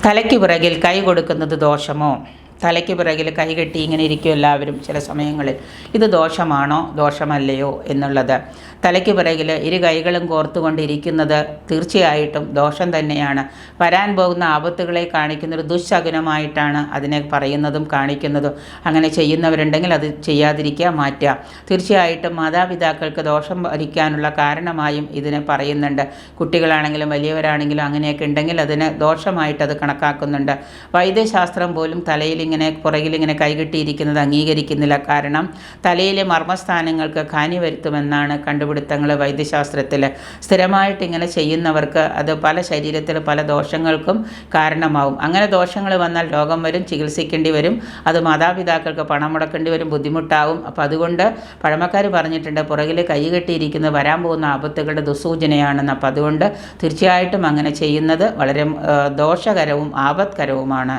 തലയ്ക്ക് പിറകിൽ കൈ കൊടുക്കുന്നത് ദോഷമോ? തലയ്ക്ക് പിറകിൽ കൈകെട്ടി ഇങ്ങനെ ഇരിക്കും എല്ലാവരും ചില സമയങ്ങളിൽ. ഇത് ദോഷമാണോ ദോഷമല്ലയോ എന്നുള്ളത്. തലയ്ക്ക് പിറകിൽ ഇരു കൈകളും കോർത്തുകൊണ്ടിരിക്കുന്നത് തീർച്ചയായിട്ടും ദോഷം തന്നെയാണ്. വരാൻ പോകുന്ന ആപത്തുകളെ കാണിക്കുന്നൊരു ദുശ്ശകുനമായിട്ടാണ് അതിനെ പറയുന്നതും കാണിക്കുന്നതും. അങ്ങനെ ചെയ്യുന്നവരുണ്ടെങ്കിൽ അത് ചെയ്യാതിരിക്കുക, മാറ്റുക. തീർച്ചയായിട്ടും മാതാപിതാക്കൾക്ക് ദോഷം ഭരിക്കാനുള്ള കാരണമായും ഇതിനെ പറയുന്നുണ്ട്. കുട്ടികളാണെങ്കിലും വലിയവരാണെങ്കിലും അങ്ങനെയൊക്കെ ഉണ്ടെങ്കിൽ അതിന് ദോഷമായിട്ട് അത് കണക്കാക്കുന്നുണ്ട്. വൈദ്യശാസ്ത്രം പോലും തലയിൽ പുറകിലിങ്ങനെ കൈകെട്ടിയിരിക്കുന്നത് അംഗീകരിക്കുന്നില്ല. കാരണം തലയിലെ മർമ്മസ്ഥാനങ്ങൾക്ക് ഹാനി വരുത്തുമെന്നാണ് കണ്ടുപിടുത്തങ്ങൾ വൈദ്യശാസ്ത്രത്തിൽ. സ്ഥിരമായിട്ട് ഇങ്ങനെ ചെയ്യുന്നവർക്ക് അത് പല ശരീരത്തിൽ പല ദോഷങ്ങൾക്കും കാരണമാവും. അങ്ങനെ ദോഷങ്ങൾ വന്നാൽ രോഗം വരും, ചികിത്സിക്കേണ്ടി വരും. അത് മാതാപിതാക്കൾക്ക് പണം മുടക്കേണ്ടി വരും, ബുദ്ധിമുട്ടാവും. അപ്പോൾ അതുകൊണ്ട് പഴമക്കാർ പറഞ്ഞിട്ടുണ്ട്, പുറകിൽ കൈ കെട്ടിയിരിക്കുന്നത് വരാൻ പോകുന്ന ആപത്തുകളുടെ ദുസൂചനയാണെന്ന്. അപ്പോൾ അതുകൊണ്ട് തീർച്ചയായിട്ടും അങ്ങനെ ചെയ്യുന്നത് വളരെ ദോഷകരവും ആപത്കരവുമാണ്.